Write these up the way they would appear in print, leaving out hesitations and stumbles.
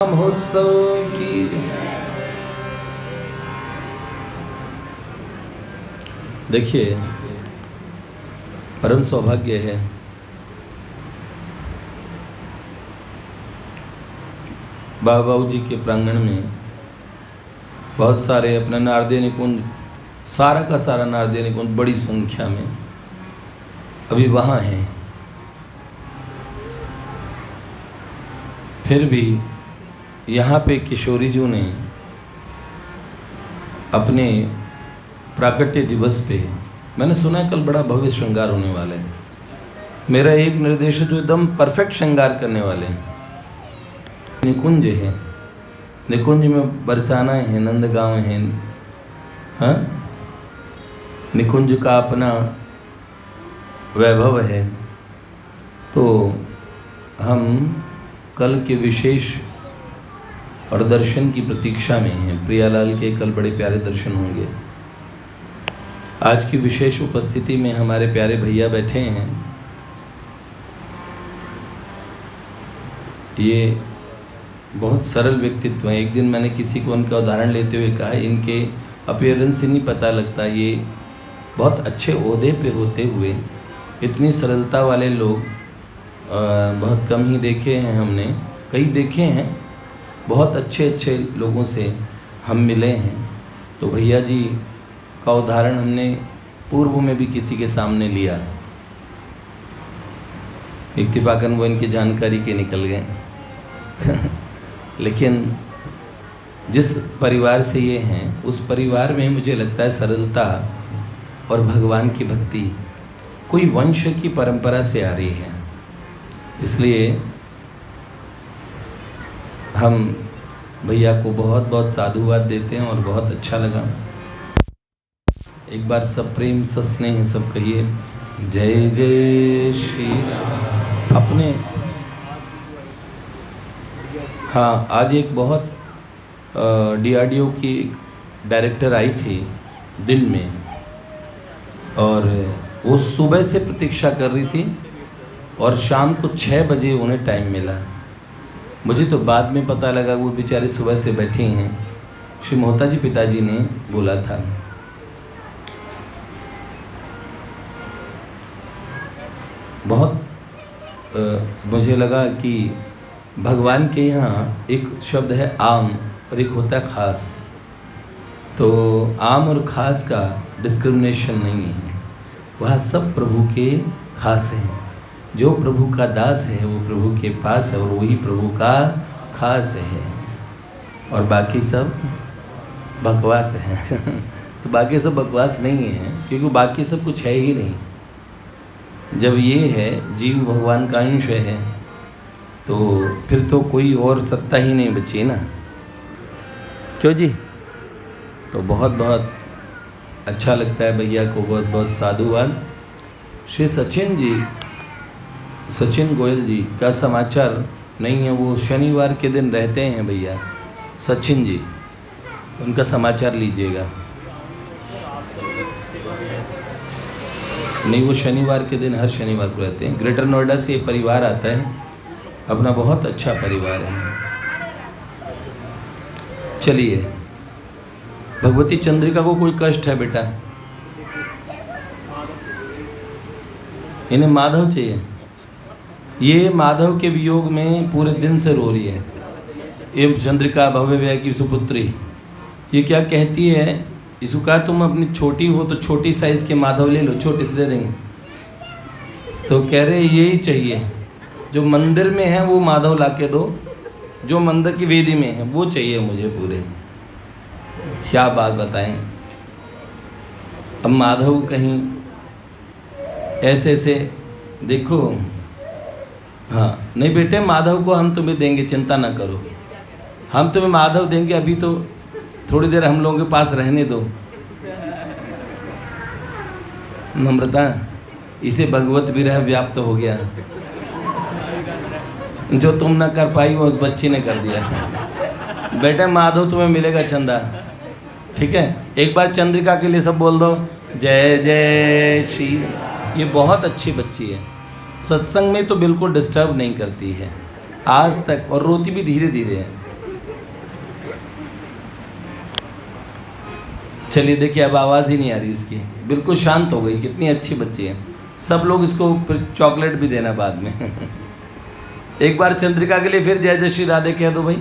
महोत्सव की देखिए, परम सौभाग्य है बाबा जी के प्रांगण में बहुत सारे अपना नारदीय निकुंज, सारा का सारा नारदीय निकुंज बड़ी संख्या में अभी वहाँ हैं। फिर भी यहाँ पे किशोरी जी ने अपने प्राकट्य दिवस पे, मैंने सुना है कल बड़ा भव्य श्रृंगार होने वाला है। मेरा एक निर्देश जो एकदम परफेक्ट श्रृंगार करने वाले हैं। निकुंज है, निकुंज में बरसाना है, नंदगांव है, हाँ, निकुंज का अपना वैभव है। तो हम कल के विशेष और दर्शन की प्रतीक्षा में हैं। प्रियालाल के कल बड़े प्यारे दर्शन होंगे। आज की विशेष उपस्थिति में हमारे प्यारे भैया बैठे हैं। ये बहुत सरल व्यक्तित्व हैं। एक दिन मैंने किसी को उनका उदाहरण लेते हुए कहा, इनके अपीयरेंस से नहीं पता लगता, ये बहुत अच्छे ओहदे पे होते हुए इतनी सरलता वाले लोग बहुत कम ही देखे हैं। हमने कई देखे हैं, बहुत अच्छे अच्छे लोगों से हम मिले हैं। तो भैया जी का उदाहरण हमने पूर्व में भी किसी के सामने लिया, इत्तिफाकन वो इनकी जानकारी के निकल गए लेकिन जिस परिवार से ये हैं, उस परिवार में मुझे लगता है सरलता और भगवान की भक्ति कोई वंश की परंपरा से आ रही है। इसलिए हम भैया को बहुत बहुत साधुवाद देते हैं और बहुत अच्छा लगा। एक बार सब प्रेम सस्नेह सब कहिए, जय जय श्री राम। अपने हाँ, आज एक बहुत DRDO की डायरेक्टर आई थी दिल में, और वो सुबह से प्रतीक्षा कर रही थी और शाम को 6 बजे उन्हें टाइम मिला। मुझे तो बाद में पता लगा वो बेचारे सुबह से बैठी हैं। श्री मोहता जी पिताजी ने बोला था। बहुत मुझे लगा कि भगवान के यहाँ एक शब्द है आम और एक होता है खास। तो आम और खास का डिस्क्रिमिनेशन नहीं है, वह सब प्रभु के खास हैं। जो प्रभु का दास है वो प्रभु के पास है और वही प्रभु का खास है, और बाकी सब बकवास है तो बाकी सब बकवास नहीं है, क्योंकि बाकी सब कुछ है ही नहीं। जब ये है जीव भगवान का अंश है तो फिर तो कोई और सत्ता ही नहीं बची ना, क्यों जी। तो बहुत बहुत अच्छा लगता है, भैया को बहुत बहुत साधुवाद। श्री सचिन गोयल जी का समाचार नहीं है, वो शनिवार के दिन रहते हैं भैया सचिन जी, उनका समाचार लीजिएगा। नहीं, वो शनिवार के दिन हर शनिवार को रहते हैं। ग्रेटर नोएडा से ये परिवार आता है, अपना बहुत अच्छा परिवार है। चलिए, भगवती चंद्रिका को कोई कष्ट है बेटा? इन्हें माधव चाहिए। ये माधव के वियोग में पूरे दिन से रो रही है। ये चंद्रिका भव्य व्यय की सुपुत्री, ये क्या कहती है, इसको कहा तुम अपनी छोटी हो तो छोटी साइज़ के माधव ले लो, छोटे से दे देंगे। तो कह रहे यही चाहिए, जो मंदिर में है वो माधव ला के दो, जो मंदिर की वेदी में है वो चाहिए मुझे पूरे। क्या बात बताएं। अब माधव कहीं ऐसे ऐसे देखो। हाँ नहीं बेटे, माधव को हम तुम्हें देंगे, चिंता ना करो, हम तुम्हें माधव देंगे। अभी तो थोड़ी देर हम लोगों के पास रहने दो। नम्रता, इसे भगवत विरह व्याप्त हो गया, जो तुम ना कर पाई वो उस बच्ची ने कर दिया। बेटे माधव तुम्हें मिलेगा चंदा, ठीक है। एक बार चंद्रिका के लिए सब बोल दो, जय जय श्री। ये बहुत अच्छी बच्ची है, सत्संग में तो बिल्कुल डिस्टर्ब नहीं करती है आज तक, और रोती भी धीरे धीरे है। चलिए देखिए, अब आवाज़ ही नहीं आ रही इसकी, बिल्कुल शांत हो गई। कितनी अच्छी बच्ची है। सब लोग इसको फिर चॉकलेट भी देना बाद में। एक बार चंद्रिका के लिए फिर जय जय श्री राधे कह दो भाई।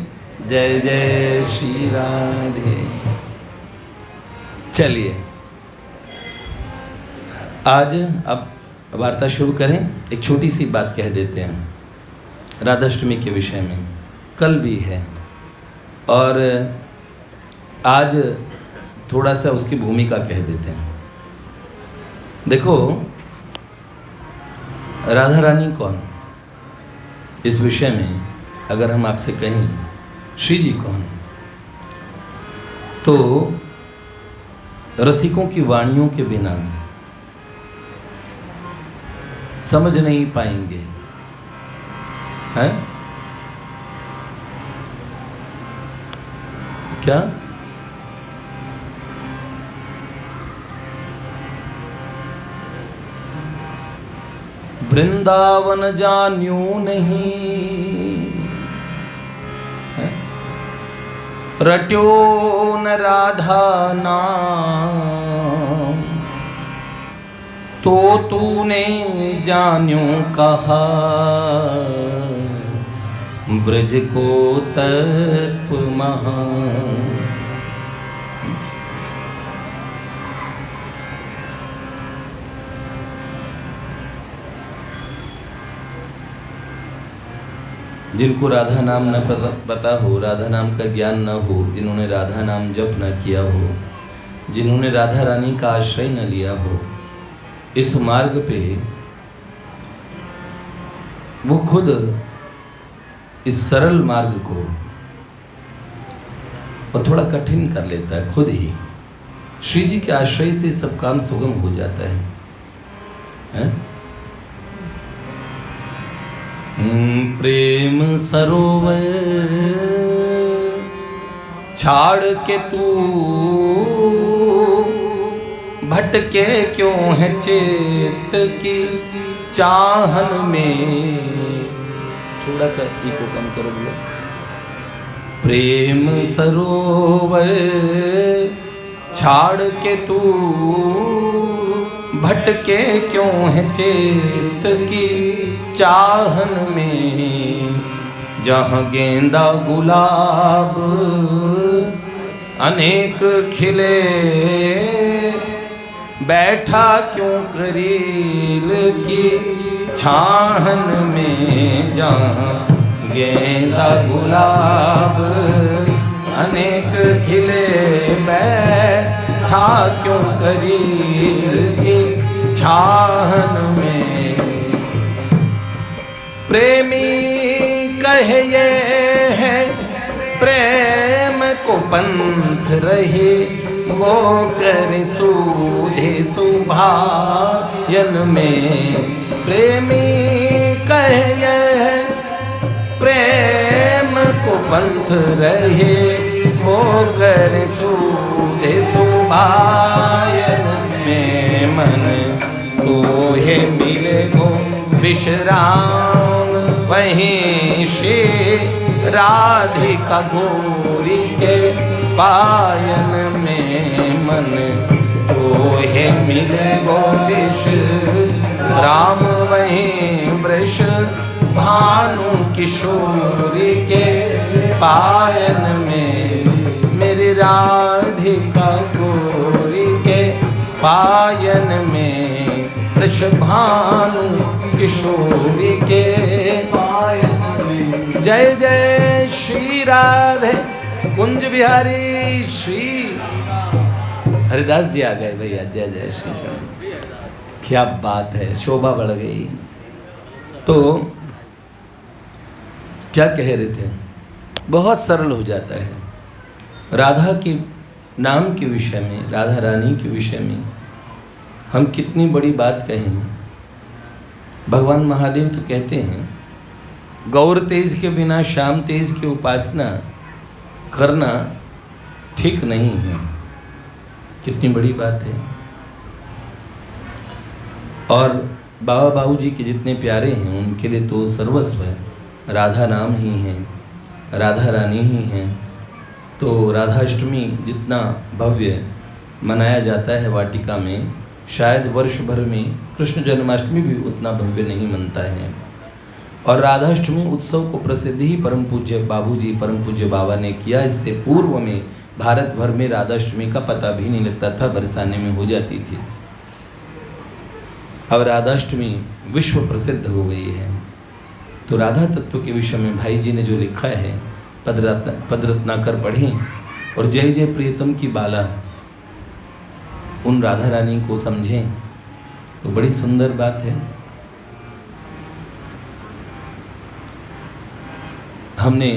जय जय श्री राधे। चलिए आज अब वार्ता शुरू करें। एक छोटी सी बात कह देते हैं राधाष्टमी के विषय में। कल भी है और आज थोड़ा सा उसकी भूमिका कह देते हैं। देखो, राधा रानी कौन, इस विषय में अगर हम आपसे कहें श्री जी कौन, तो रसिकों की वाणियों के बिना समझ नहीं पाएंगे, हैं? क्या वृंदावन जान्यू नहीं, रट्यो न राधा नाम, तो तूने जान्यू कहा ब्रज को तत्व महान। जिनको राधा नाम न पता हो, राधा नाम का ज्ञान न हो, जिन्होंने राधा नाम जप न किया हो, जिन्होंने राधा रानी का आश्रय न लिया हो, इस मार्ग पे वो खुद इस सरल मार्ग को और थोड़ा कठिन कर लेता है खुद ही। श्री जी के आश्रय से सब काम सुगम हो जाता है? प्रेम सरोवर छाड़ के तू भटके क्यों है चेत की चाहन में। थोड़ा सा इको कम करो बोलो। प्रेम सरोवर छाड़ के तू भटके क्यों है चेत की चाहन में। जहाँ गेंदा गुलाब अनेक खिले बैठा क्यों करील की छाहन में। जहाँ गेंदा गुलाब अनेक खिले बैठा क्यों करील की छाहन में। प्रेमी कहे ये है प्रेम को पंथ रहे, वो करे सूधे सुभायन में। प्रेमी कहे ये है प्रेम को पंथ रहे, वो करे सूधे सुभायन में। मन तो है मिले गो विश्राम वहीं श्री राधिका गौरी के पायन में। मन तो है मिले गो विश्राम वहीं वृष भानु किशोरी के पायन में। मेरी राधिका गौरी के पायन में, वृषभानु किशोरी के पायन में। जय जय श्री राधे कुंज बिहारी श्री। हरिदास जी आ गए भैया। जय जय श्री राधे। क्या बात है, शोभा बढ़ गई। तो क्या कह रहे थे, बहुत सरल हो जाता है। राधा के नाम के विषय में, राधा रानी के विषय में हम कितनी बड़ी बात कहें। भगवान महादेव तो कहते हैं गौर तेज के बिना श्याम तेज की उपासना करना ठीक नहीं है। कितनी बड़ी बात है। और बाबा बाबू जी के जितने प्यारे हैं उनके लिए तो सर्वस्व है, राधा नाम ही है, राधा रानी ही हैं। तो राधाष्टमी जितना भव्य मनाया जाता है वाटिका में, शायद वर्ष भर में कृष्ण जन्माष्टमी भी उतना भव्य नहीं मनता है। और राधाष्टमी उत्सव को प्रसिद्ध ही परम पूज्य बाबूजी परम पूज्य बाबा ने किया। इससे पूर्व में भारत भर में राधाष्टमी का पता भी नहीं लगता था, बरसाने में हो जाती थी। अब राधाष्टमी विश्व प्रसिद्ध हो गई है। तो राधा तत्व के विषय में भाई जी ने जो लिखा है पदरत्नाकर पढ़ें और जय जय प्रियतम की बाला उन राधा रानी को समझें, तो बड़ी सुंदर बात है। हमने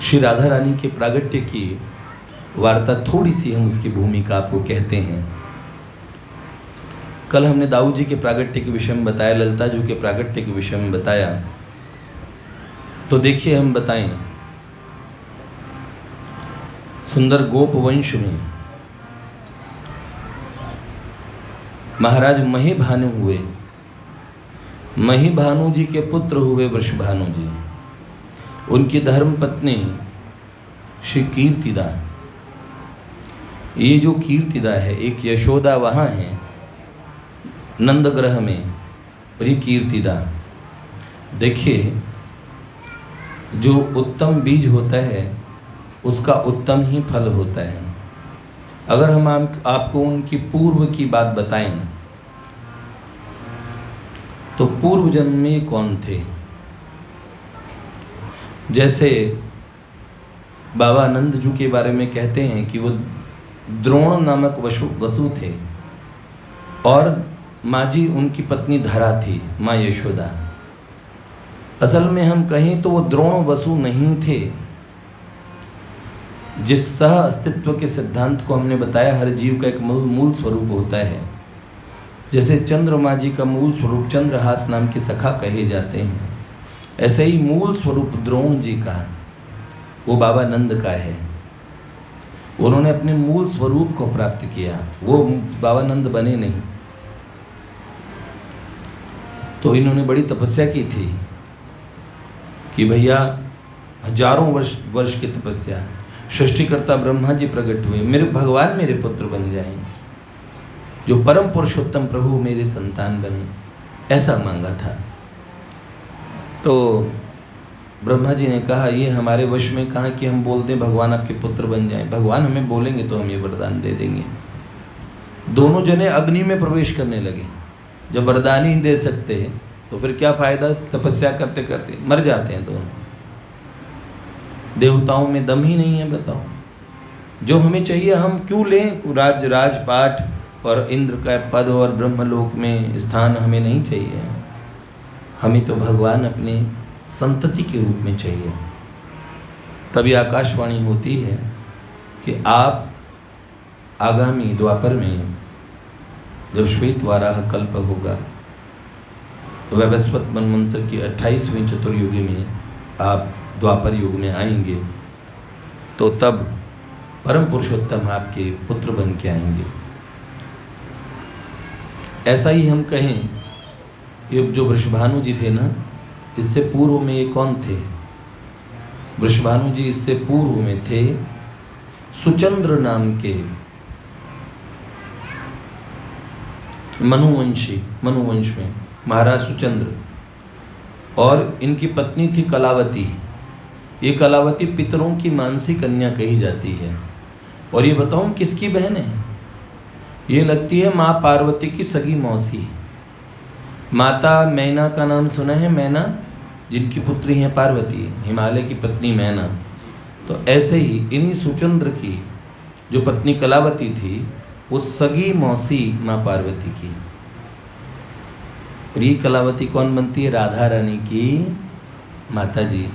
श्री राधा रानी के प्रागट्य की वार्ता थोड़ी सी हम उसकी भूमिका आपको कहते हैं। कल हमने दाऊ जी के प्रागट्य के विषय में बताया, ललिता जी के प्रागट्य के विषय में बताया। तो देखिए हम बताएं, सुंदर गोप वंश में महाराज मही भानु हुए। मही भानु जी के पुत्र हुए वृषभानु जी। उनकी धर्म पत्नी श्री कीर्तिदा। ये जो कीर्तिदा है, एक यशोदा वहाँ है नंदग्रह में, और ये कीर्तिदा। देखिए, जो उत्तम बीज होता है उसका उत्तम ही फल होता है। अगर हम आपको उनकी पूर्व की बात बताएं तो पूर्व जन्म में कौन थे? जैसे बाबा आनंद जी के बारे में कहते हैं कि वो द्रोण नामक वसु थे और माँ जी उनकी पत्नी धरा थी, माँ यशोदा। असल में हम कहें तो वो द्रोण वसु नहीं थे। जिस सह अस्तित्व के सिद्धांत को हमने बताया, हर जीव का एक मूल स्वरूप होता है। जैसे चंद्रमा जी का मूल स्वरूप चंद्रहास नाम की सखा कहे जाते हैं, ऐसे ही मूल स्वरूप द्रोण जी का वो बाबा नंद का है। उन्होंने अपने मूल स्वरूप को प्राप्त किया, वो बाबा नंद बने नहीं। तो इन्होंने बड़ी तपस्या की थी कि भैया हजारों वर्ष की तपस्या, सृष्टिकर्ता ब्रह्मा जी प्रकट हुए, मेरे भगवान मेरे पुत्र बन जाएं, जो परम पुरुषोत्तम प्रभु मेरे संतान बने, ऐसा मांगा था। तो ब्रह्मा जी ने कहा ये हमारे वश में कहाँ कि हम बोल दें भगवान आपके पुत्र बन जाएं। भगवान हमें बोलेंगे तो हम ये वरदान दे देंगे। दोनों जने अग्नि में प्रवेश करने लगे। जब वरदान ही दे सकते हैं तो फिर क्या फायदा, तपस्या करते करते मर जाते हैं दोनों। देवताओं में दम ही नहीं है, बताओ। जो हमें चाहिए हम क्यों लें? राजपाट और इंद्र का पद और ब्रह्मलोक में स्थान हमें नहीं चाहिए। हमें तो भगवान अपने संतति के रूप में चाहिए। तभी आकाशवाणी होती है कि आप आगामी द्वापर में जब श्वेत वाराह कल्प होगा तो वैवस्वत मनमंत्र की 28वें चतुर्युगी में आप द्वापर युग में आएंगे, तो तब परम पुरुषोत्तम आपके पुत्र बन के आएंगे। ऐसा ही हम कहें, ये जो वृषभानु जी थे ना, इससे पूर्व में ये कौन थे? वृषभानु जी इससे पूर्व में थे सुचंद्र नाम के मनुवंश में महाराज सुचंद्र, और इनकी पत्नी थी कलावती। ये कलावती पितरों की मानसी कन्या कही जाती है। और ये बताऊं किसकी बहन है? ये लगती है माँ पार्वती की सगी मौसी। माता मैना का नाम सुना है? मैना, जिनकी पुत्री हैं पार्वती, हिमालय की पत्नी मैना। तो ऐसे ही इन्हीं सुचंद्र की जो पत्नी कलावती थी, वो सगी मौसी माँ पार्वती की। और ये कलावती कौन बनती है? राधा रानी की माता जी।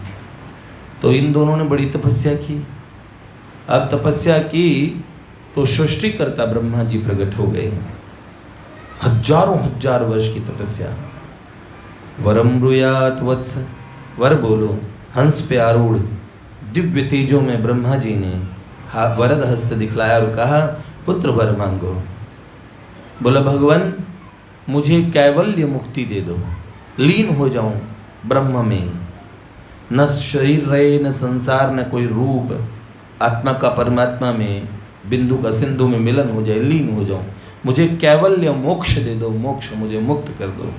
तो इन दोनों ने बड़ी तपस्या की। अब तपस्या की तो सृष्टिकर्ता ब्रह्मा जी प्रकट हो गए। हजारों हजार वर्ष की तपस्या। वरम ब्रूयात वत्स, वर बोलो। हंस पे आरूढ़ दिव्य तेजों में ब्रह्मा जी ने वरद हस्त दिखलाया और कहा पुत्र वर मांगो। बोला भगवान मुझे कैवल्य मुक्ति दे दो, लीन हो जाऊं ब्रह्म में, न शरीर रहे न संसार न कोई रूप, आत्मा का परमात्मा में बिंदु का सिंधु में मिलन हो जाए, लीन हो जाऊं, मुझे कैवल्य मोक्ष दे दो, मोक्ष मुझे मुक्त कर दो।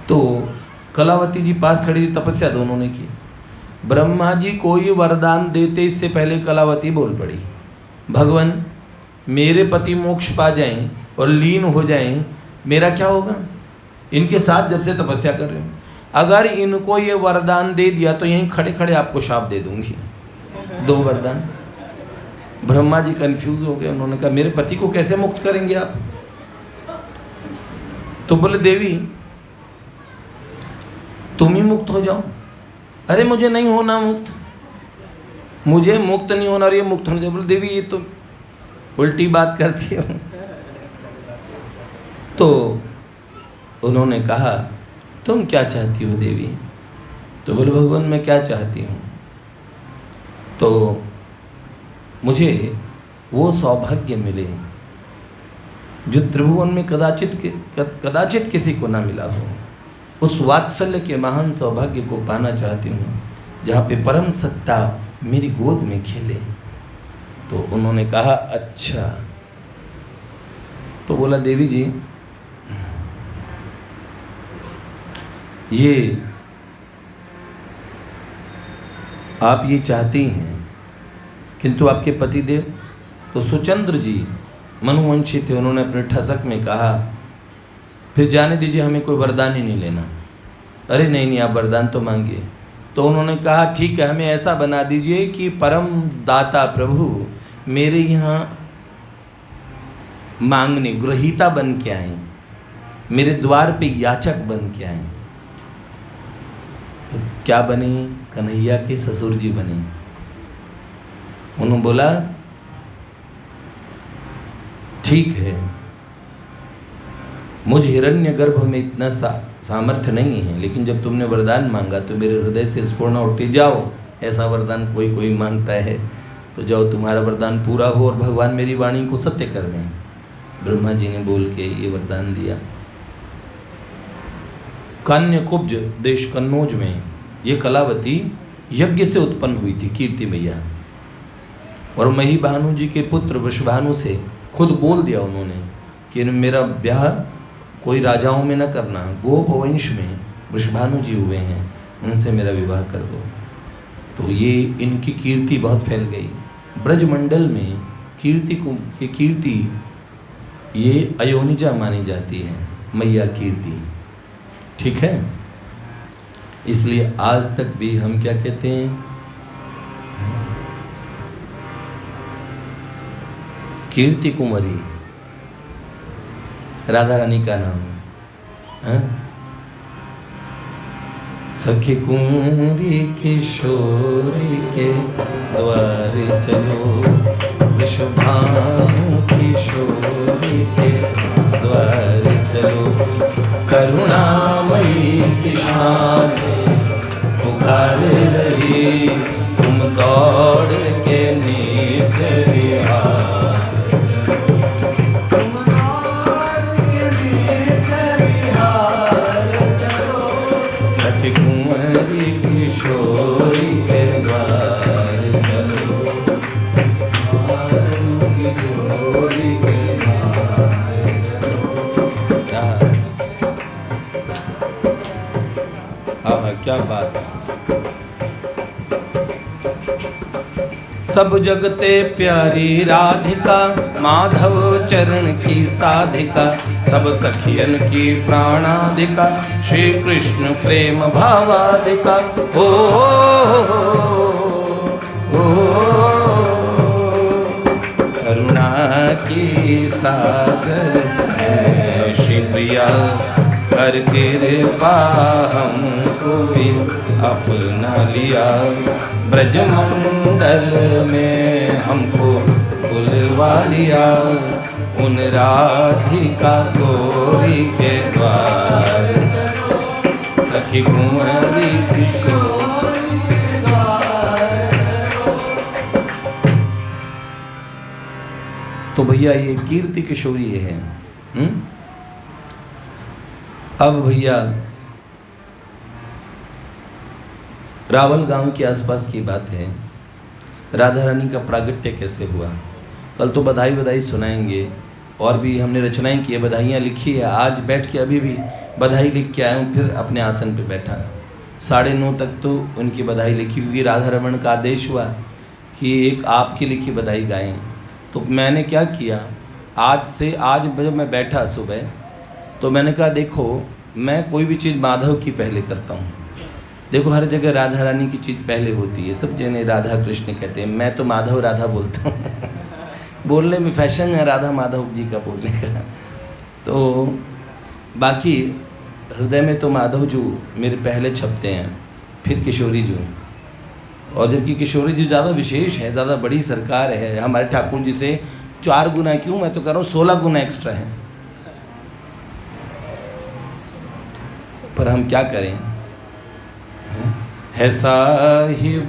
तो कलावती जी पास खड़ी थी, तपस्या दोनों ने की। ब्रह्मा जी कोई वरदान देते इससे पहले कलावती बोल पड़ी, भगवान मेरे पति मोक्ष पा जाएं और लीन हो जाएं, मेरा क्या होगा? इनके साथ जब से तपस्या कर रहे हूँ, अगर इनको ये वरदान दे दिया तो यहीं खड़े खड़े आपको शाप दे दूंगी। 2 वरदान। ब्रह्मा जी कंफ्यूज हो गए, उन्होंने कहा मेरे पति को कैसे मुक्त करेंगे आप? तो बोले देवी तुम ही मुक्त हो जाओ। अरे मुझे नहीं होना मुक्त, मुझे मुक्त नहीं होना और ये मुक्त होने दे। बोले देवी ये तो उल्टी बात करती हो। तो उन्होंने कहा तुम क्या चाहती हो देवी? तो बोले भगवान मैं क्या चाहती हूँ, तो मुझे वो सौभाग्य मिले जो त्रिभुवन में कदाचित किसी को ना मिला हो। उस वात्सल्य के महान सौभाग्य को पाना चाहती हूँ जहाँ पे परम सत्ता मेरी गोद में खेले। तो उन्होंने कहा अच्छा। तो बोला देवी जी ये आप ये चाहती हैं, किंतु आपके पतिदेव तो सुचंद्र जी मनुवंशी थे, उन्होंने अपने ठसक में कहा फिर जाने दीजिए, हमें कोई वरदान ही नहीं लेना। अरे नहीं नहीं आप वरदान तो मांगिए। तो उन्होंने कहा ठीक है, हमें ऐसा बना दीजिए कि परम दाता प्रभु मेरे यहाँ मांगने ग्रहीता बन के आए, मेरे द्वार पे याचक बन के आए। तो क्या बने? कन्हैया के ससुर जी बने। उन्होंने बोला ठीक है, मुझ हिरण्यगर्भ में इतना सामर्थ्य नहीं है, लेकिन जब तुमने वरदान मांगा तो मेरे हृदय से स्फुरना उठती, जाओ ऐसा वरदान कोई कोई मांगता है, तो जाओ तुम्हारा वरदान पूरा हो और भगवान मेरी वाणी को सत्य कर दें। ब्रह्मा जी ने बोल के ये वरदान दिया। कान्यकुब्ज देश कन्नौज में ये कलावती यज्ञ से उत्पन्न हुई थी, कीर्ति मैया, और मही भानु जी के पुत्र वृषभानु से खुद बोल दिया उन्होंने कि मेरा ब्याह कोई राजाओं में न करना, गोप वंश में वृषभानु जी हुए हैं, उनसे मेरा विवाह कर दो। तो ये इनकी कीर्ति बहुत फैल गई ब्रजमंडल में। कीर्ति ये अयोनिजा मानी जाती है, मैया कीर्ति, ठीक है। इसलिए आज तक भी हम क्या कहते हैं, कीर्ति कुमारी राधा रानी का नाम है। सखी कुंवरी किशोरी के द्वारे चलो, वृषभानु किशोरी के द्वारे चलो, करुणामयी सिशान पुकारे रही, तुम दौड़ के नीचे विहार, सखी कुंवरी किशोरी के द्वारे चलो, किशोरी के द्वारे चलो। क्या बात है। सब जगते प्यारी राधिका, माधव चरण की साधिका, सब सखियन की प्राणाधिका, श्री कृष्ण प्रेम भावाधिका। ओ, करुणा की सागर है श्री प्रिया, कर कृपा हमको भी अपना लिया, ब्रजमंडल में हमको बुलवा लिया, उन राधिका गोरी के द्वार, सखी कुंवरी किशोरी के द्वार। तो भैया ये कीर्ति किशोरी है। अब भैया रावल गांव के आसपास की बात है। राधा रानी का प्रागट्य कैसे हुआ। कल तो बधाई सुनाएंगे, और भी हमने रचनाएं की है, बधाइयाँ लिखी है। आज बैठ के अभी भी बधाई लिख के आया हूँ, फिर अपने आसन पे बैठा। 9:30 तक तो उनकी बधाई लिखी, क्योंकि राधा रमण का आदेश हुआ कि एक आपकी लिखी बधाई गाएं। तो मैंने क्या किया, आज जब मैं बैठा सुबह, तो मैंने कहा देखो मैं कोई भी चीज़ माधव की पहले करता हूँ। देखो हर जगह राधा रानी की चीज़ पहले होती है, सब जने राधा कृष्ण कहते हैं, मैं तो माधव राधा बोलता हूँ बोलने में फैशन है राधा माधव जी का बोलने का। तो बाकी हृदय में तो माधव जी मेरे पहले छपते हैं, फिर किशोरी जी, और जबकि किशोरी जी ज़्यादा विशेष है, ज़्यादा बड़ी सरकार है, हमारे ठाकुर जी से 4 गुना क्यों, मैं तो कह रहा हूँ 16 गुना एक्स्ट्रा है। पर हम क्या करें, है साहिब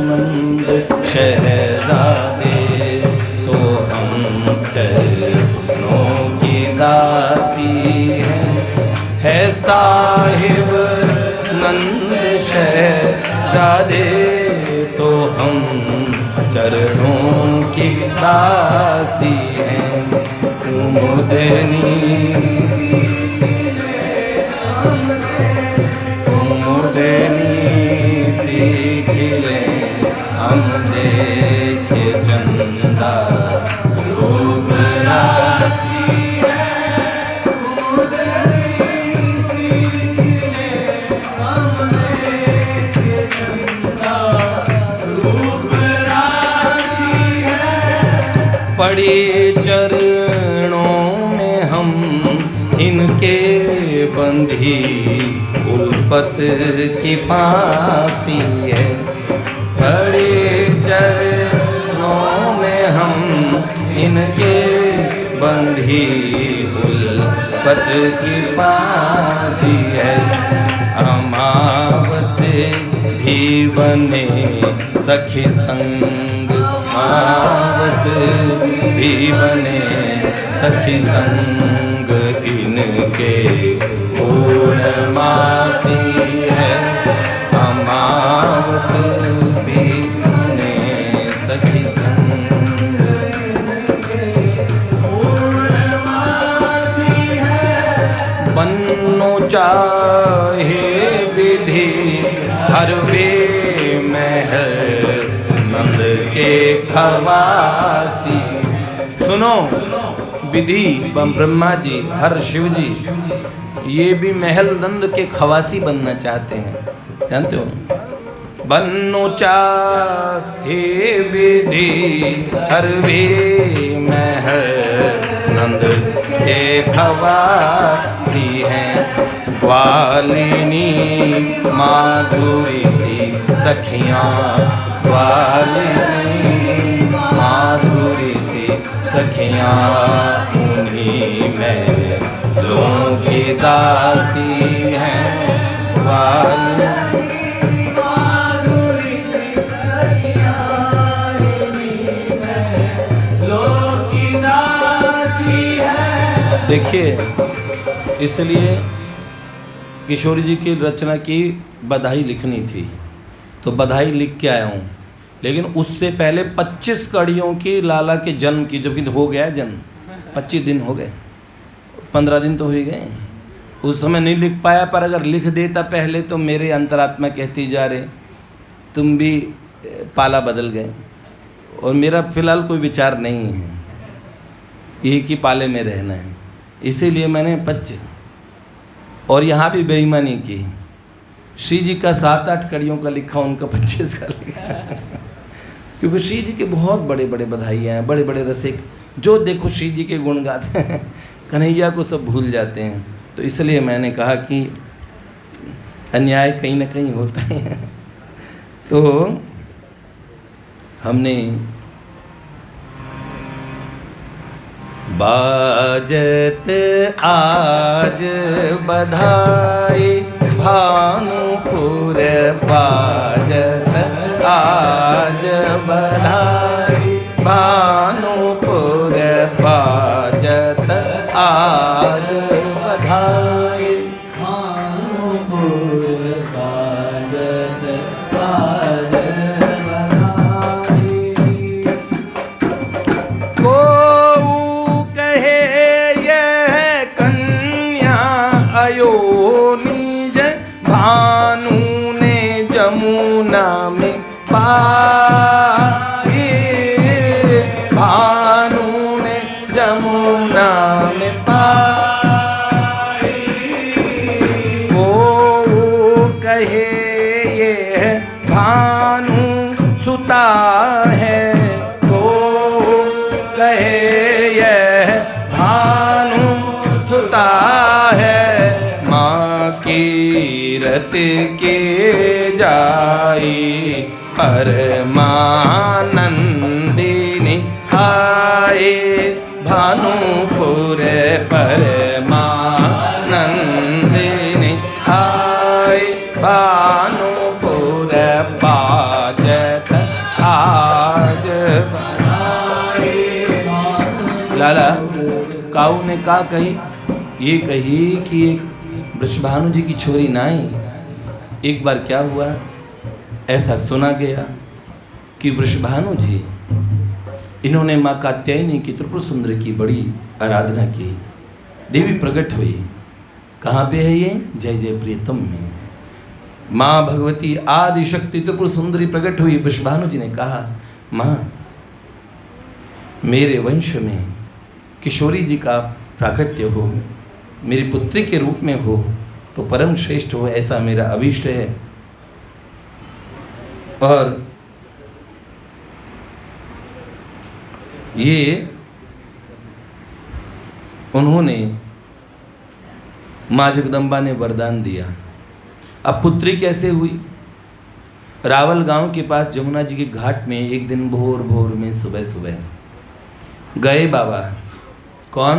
नंद शहजादे तो हम चरणों की दासी हैं। है साहिब नंद शहजादे तो हम चरणों की दासी हैं। कुमुदनी सीख ले हम देखे चंदा रूप राशि है। सीख ले हम देखे चंदा रूप राशि है। पड़ी चरणों में हम इनके बंधी उल्फत की फांसी है। बड़े चरणों में हम इनके बंधी उल्फत की फांसी है। अमावस भी बने सखी संग, अमावस भी बने सखी संग इनके पूर्णमासी है। अमावस भी बने सखी संग पूर्णमासी है। बन्नो चाहे विधि हर वे महल नंद के खवासी। सुनो, विधि ब्रह्मा जी, हर शिव जी, ये भी महल नंद के खवासी बनना चाहते हैं, जानते हो। बन्नो चाहे विधि हर वे महल नंद के खवासी हैं। ग्वालिनी माधुरी सी सखियाँ, ग्वालिनी माधुरी सी सखियाँ, उन्हीं में लोगों की दासी हैं। माधुरी सी सखियाँ, उन्हीं में लोगों की दासी हैं। देखिए, इसलिए किशोरी जी की रचना की बधाई लिखनी थी, तो बधाई लिख के आया हूँ। लेकिन उससे पहले 25 कड़ियों की लाला के जन्म की, जबकि हो गया जन्म, 25 दिन हो गए, 15 दिन तो हो ही गए। उस समय नहीं लिख पाया, पर अगर लिख देता पहले तो मेरे अंतरात्मा कहती जा रहे तुम भी पाला बदल गए। और मेरा फिलहाल कोई विचार नहीं है, एक ही पाले में रहना है, इसीलिए मैंने 25। और यहाँ भी बेईमानी की, श्री जी का 7-8 कड़ियों का लिखा, उनका 25 का लिखा क्योंकि श्री जी के बहुत बड़े बड़े बधाइयाँ हैं, बड़े बड़े रसिक, जो देखो श्री जी के गुण गाते हैं, कन्हैया को सब भूल जाते हैं। तो इसलिए मैंने कहा कि अन्याय कहीं ना कहीं होता है। तो हमने बाजत आज बधाई भानुपुर बाजत आज बधाई भानुपुर बाजत आज बधाई भानुपुर बाजत आज बधाई। जमुना में पाई, भानु ने जमुना में पाई। वो कहे ये भानु सुता है, वो कहे ये भानु सुता है। माँ की रत के जाई परमानंदिनी आए, भानुपुर परमानंदिनी आए, भानुपुर बाजत आज। लाला काऊ ने का कही? ये कही कि एक वृषभानु जी की छोरी नाई। एक बार क्या हुआ, ऐसा सुना गया कि वृषभानु जी इन्होंने माँ कात्यायनी की त्रिपुर सुंदरी की बड़ी आराधना की। देवी प्रकट हुई। कहाँ पे है ये? जय जय प्रियतम में माँ भगवती आदि शक्ति त्रिपुर सुंदरी प्रकट हुई। वृषभानु जी ने कहा, माँ मेरे वंश में किशोरी जी का प्राकट्य हो, मेरी पुत्री के रूप में हो तो परम श्रेष्ठ हो, ऐसा मेरा अभीष्ट है। और ये उन्होंने माँ जगदम्बा ने वरदान दिया। अब पुत्री कैसे हुई? रावल गांव के पास जमुना जी के घाट में एक दिन भोर भोर में सुबह सुबह गए बाबा। कौन?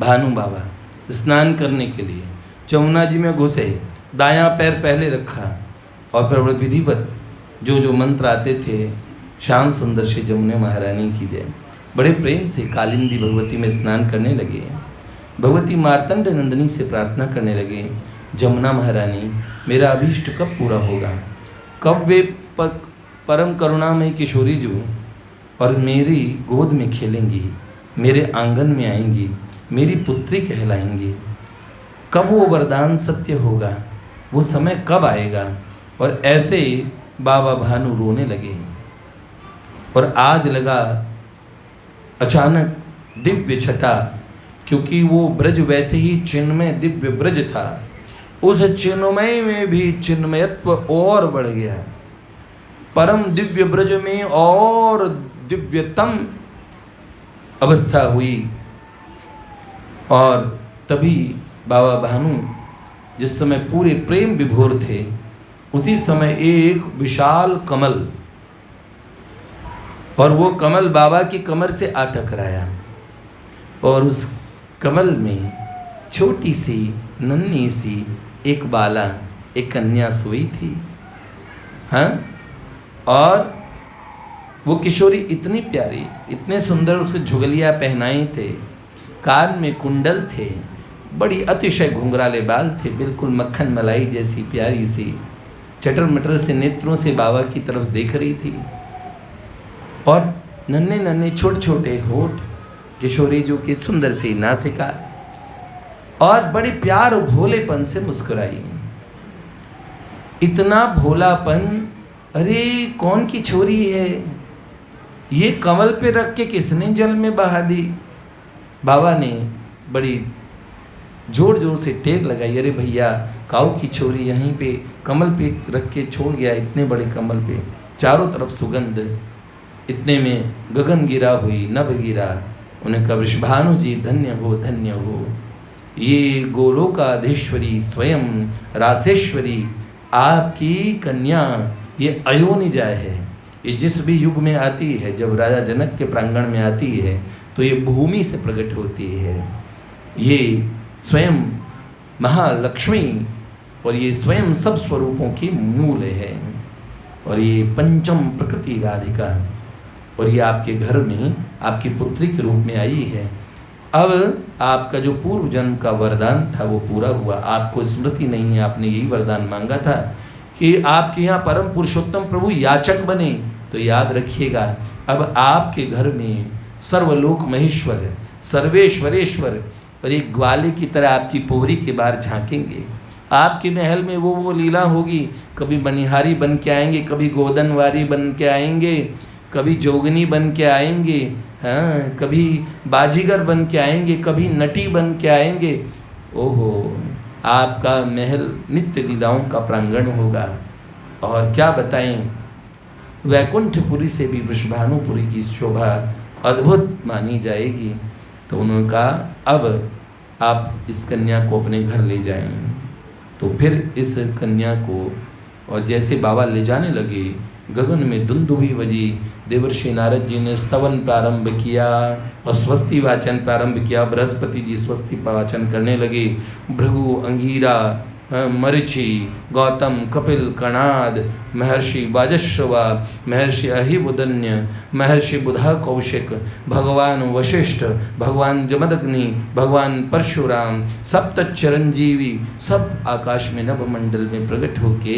भानु बाबा स्नान करने के लिए जमुना जी में घुसे, दायां पैर पहले रखा और फिर विधिवत जो जो मंत्र आते थे, श्याम सुंदर से जमुने महारानी की जय, बड़े प्रेम से कालिंदी भगवती में स्नान करने लगे। भगवती मार्तंड नंदिनी से प्रार्थना करने लगे, जमुना महारानी मेरा अभीष्ट कब पूरा होगा? कब वे परम करुणामयी किशोरी जो और मेरी गोद में खेलेंगी, मेरे आंगन में आएंगी, मेरी पुत्री कहलाएंगी? कब वो वरदान सत्य होगा? वो समय कब आएगा? और ऐसे ही बाबा भानु रोने लगे। और आज लगा अचानक दिव्य छटा, क्योंकि वो ब्रज वैसे ही चिन्मय दिव्य ब्रज था, उस चिन्मय में भी चिन्मयत्व और बढ़ गया। परम दिव्य ब्रज में और दिव्यतम अवस्था हुई। और तभी बाबा भानु जिस समय पूरे प्रेम विभोर थे, उसी समय एक विशाल कमल, और वो कमल बाबा की कमर से आ टकराया और उस कमल में छोटी सी नन्ही सी एक बाला, एक कन्या सोई थी। हाँ, और वो किशोरी इतनी प्यारी, इतने सुंदर, उसके झुगलियाँ पहनाई थे, कान में कुंडल थे, बड़ी अतिशय घुंघराले बाल थे, बिल्कुल मक्खन मलाई जैसी प्यारी सी, चटर मटर से नेत्रों से बाबा की तरफ देख रही थी। और नन्हे नन्हे छोटे छोटे होठ, किशोरी जो कि सुंदर सी नासिका, और बड़ी प्यार और भोलेपन से मुस्कुराई। इतना भोलापन, अरे कौन की छोरी है ये? कमल पे रख के किसने जल में बहा दी? बाबा ने बड़ी जोर जोर से टेक लगाई। अरे भैया, काऊ की छोरी यहीं पे कमल पे रख के छोड़ गया, इतने बड़े कमल पे, चारों तरफ सुगंध। इतने में गगन गिरा हुई, नभ गिरा। उन्हें कहा, वृषभानु जी धन्य हो, धन्य हो। ये गोलोकाधीश्वरी स्वयं रासेश्वरी आपकी कन्या, ये अयोनिजा है। ये जिस भी युग में आती है, जब राजा जनक के प्रांगण में आती है तो ये भूमि से प्रकट होती है। ये स्वयं महालक्ष्मी और ये स्वयं सब स्वरूपों की मूल है। और ये पंचम प्रकृति राधिका, और ये आपके घर में आपकी पुत्री के रूप में आई है। अब आपका जो पूर्व जन्म का वरदान था वो पूरा हुआ। आपको स्मृति नहीं है, आपने यही वरदान मांगा था कि आपके यहाँ परम पुरुषोत्तम प्रभु याचक बने। तो याद रखिएगा, अब आपके घर में सर्वलोक महेश्वर, सर्वेश्वरेश्वर और एक ग्वाले की तरह आपकी पोहरी के बाहर झांकेंगे। आपके महल में वो लीला होगी। कभी बनिहारी बन के आएंगे, कभी गोदनवारी बन के आएंगे, कभी जोगनी बन के आएंगे, हाँ, कभी बाजीगर बन के आएंगे, कभी नटी बन के आएंगे। ओहो, आपका महल नित्य लीलाओं का प्रांगण होगा। और क्या बताएं, वैकुंठपुरी से भी वृषभानुपुरी की शोभा अद्भुत मानी जाएगी। तो उन्होंने कहा अब आप इस कन्या को अपने घर ले जाएं। तो फिर इस कन्या को, और जैसे बाबा ले जाने लगे, गगन में दुंदुभी बजी, देवर्षि नारद जी ने स्तवन प्रारंभ किया और स्वस्ति वाचन प्रारंभ किया। बृहस्पति जी स्वस्ति वाचन करने लगे। भृगु, अंगीरा, मरीचि, गौतम, कपिल, कणाद, महर्षि वाजश्रवा, महर्षि अहिबुदन्य, महर्षि बुधा कौशिक, भगवान वशिष्ठ, भगवान जमदग्नि, भगवान परशुराम, सप्त चिरंजीवी सब आकाश में नभमंडल में प्रकट होके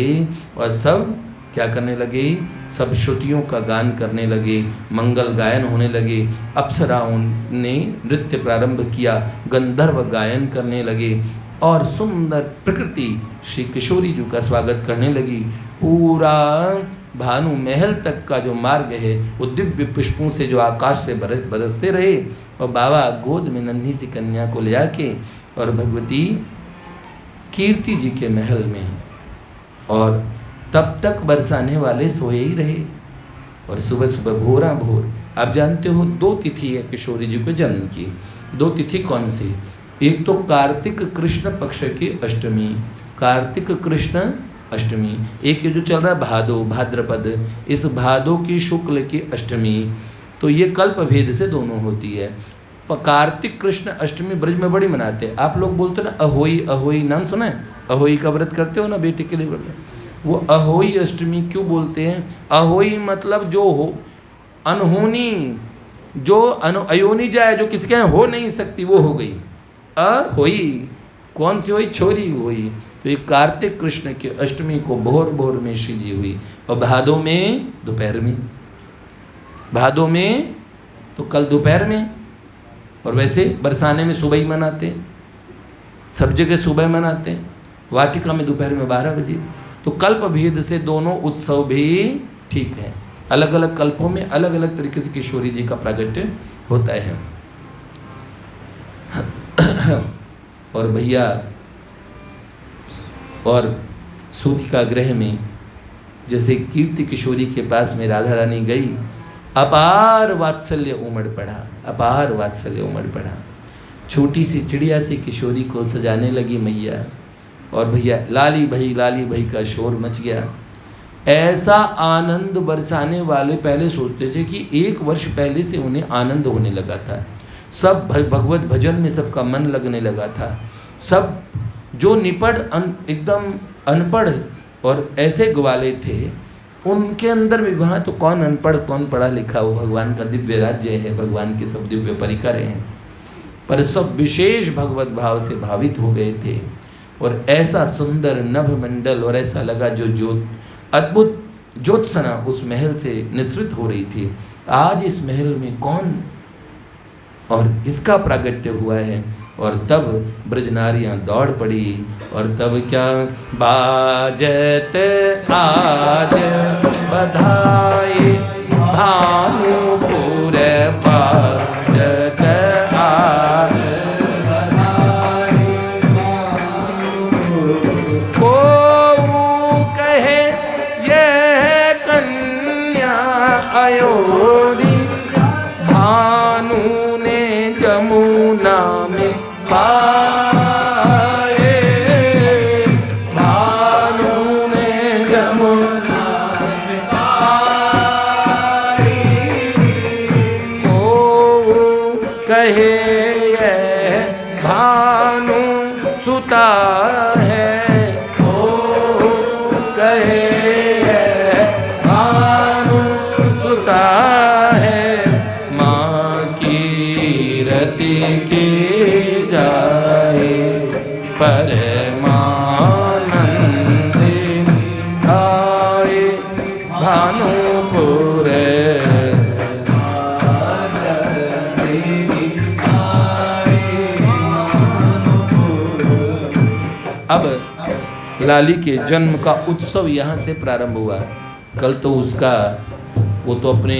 और सब क्या करने लगे, सब श्रुतियों का गान करने लगे, मंगल गायन होने लगे। अप्सराओं ने नृत्य प्रारंभ किया, गंधर्व गायन करने लगे और सुंदर प्रकृति श्री किशोरी जी का स्वागत करने लगी। पूरा भानु महल तक का जो मार्ग है वो दिव्य पुष्पों से जो आकाश से बरसते रहे। और बाबा गोद में नन्ही सी कन्या को ले आके और भगवती कीर्ति जी के महल में, और तब तक बरसाने वाले सोए ही रहे। और सुबह सुबह भोरा भोर, आप जानते हो 2 तिथि है किशोरी जी को जन्म की। 2 तिथि कौन सी? एक तो कार्तिक कृष्ण पक्ष की अष्टमी, कार्तिक कृष्ण अष्टमी। एक ये जो चल रहा है भादो, भाद्रपद, इस भादो की शुक्ल की अष्टमी। तो ये कल्प भेद से दोनों होती है। कार्तिक कृष्ण अष्टमी ब्रज में बड़ी मनाते हैं। आप लोग बोलते हो ना अहोई, अहोई नाम सुना है? अहोई का व्रत करते हो ना बेटे के लिए व्रत। वो अहोई अष्टमी क्यों बोलते हैं? अहोई मतलब जो हो अनहोनी, जो अयोनी जाए, जो किसी के यहाँ हो नहीं सकती, वो हो गई अहोई। कौन सी हुई? छोरी हुई। तो ये कार्तिक कृष्ण की अष्टमी को भोर भोर में श्री जी हुई, और भादों में दोपहर में, भादों में तो कल दोपहर में। और वैसे बरसाने में सुबह ही मनाते हैं, सब जगह सुबह मनाते हैं, वाटिका में दोपहर में 12 बजे। तो कल्प भेद से दोनों उत्सव भी ठीक है। अलग अलग कल्पों में अलग अलग तरीके से किशोरी जी का प्रागट्य होता है। और भैया, और सूतिका गृह में जैसे कीर्ति किशोरी के पास में राधा रानी गई, अपार वात्सल्य उमड़ पड़ा, अपार वात्सल्य उमड़ पड़ा। छोटी सी चिड़िया सी किशोरी को सजाने लगी मैया, और भैया लाली भाई का शोर मच गया। ऐसा आनंद बरसाने वाले पहले सोचते थे कि 1 वर्ष पहले से उन्हें आनंद होने लगा था। सब भगवत भजन में सबका मन लगने लगा था। सब जो निपढ़ एकदम अनपढ़ और ऐसे ग्वाले थे, उनके अंदर भी, वहाँ तो कौन अनपढ़ कौन पढ़ा लिखा, वो भगवान का दिव्य राज्य है, भगवान के सब दिव्य परिकर हैं, पर सब विशेष भगवत भाव से भावित हो गए थे। और ऐसा सुंदर नभ मंडल, और ऐसा लगा जो अद्भुत ज्योत्सना उस महल से निसृत हो रही थी। आज इस महल में कौन और इसका प्रागट्य हुआ है। और तब ब्रजनारियां दौड़ पड़ी, और तब क्या, बाजत आज बधाई भानुपुर, बाजत आज बधाई, को कहे ये कन्या अयोरी, भानु ने जमुना में पाए, भानु ने जमुना में पाए, ओ कहे ये भानु सुता है, ओ कहे ये भानु सुता है, माँ की रति की जाए परमानंद आए, भानुपुर अब लाली के जन्म का उत्सव यहाँ से प्रारंभ हुआ। कल तो उसका वो तो अपने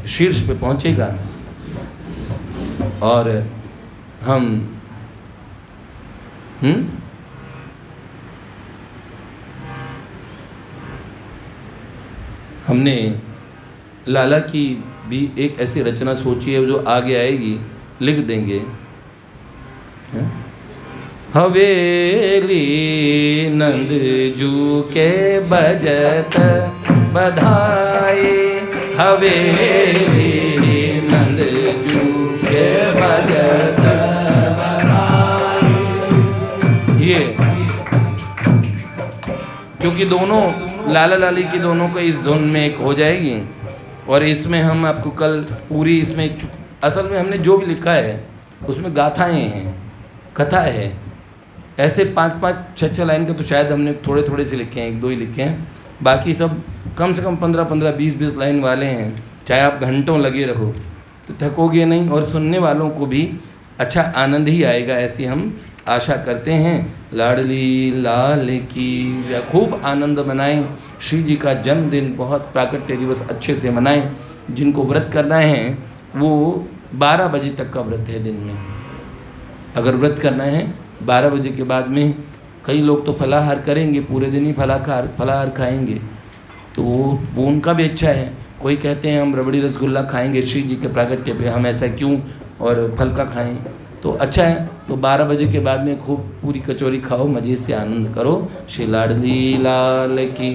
शीर्ष पे पहुँचेगा और हमने लाला की भी एक ऐसी रचना सोची है जो आगे आएगी, लिख देंगे। हवेली नंद जू के बजत बधाई, हवेली नंद जू के बजत बधाई। ये क्योंकि दोनों लाला लाली की दोनों को इस धुन में एक हो जाएगी। और इसमें हम आपको कल पूरी इसमें असल में हमने जो भी लिखा है उसमें गाथाएं हैं, कथा है। ऐसे 5-5, 6-6 लाइन के तो शायद हमने थोड़े थोड़े से लिखे हैं, 1-2 ही लिखे हैं। बाकी सब कम से कम 15-15, 20-20 लाइन वाले हैं। चाहे आप घंटों लगे रहो तो थकोगे नहीं और सुनने वालों को भी अच्छा आनंद ही आएगा, ऐसी हम आशा करते हैं। लाडली लाल की खूब आनंद मनाएं। श्री जी का जन्मदिन बहुत प्राकट्य दिवस अच्छे से मनाएं। जिनको व्रत करना है वो 12 बजे तक का व्रत है दिन में। अगर व्रत करना है 12 बजे के बाद में, कई लोग तो फलाहार करेंगे, पूरे दिन ही फलाहार खाएंगे, तो वो उनका भी अच्छा है। कोई कहते हैं हम रबड़ी रसगुल्ला खाएंगे श्री जी के प्राकट्य पे, हम ऐसा क्यों और फल का खाएं, तो अच्छा है। तो 12 बजे के बाद में खूब पूरी कचौरी खाओ, मज़े से आनंद करो। श्री लाडली लाल की।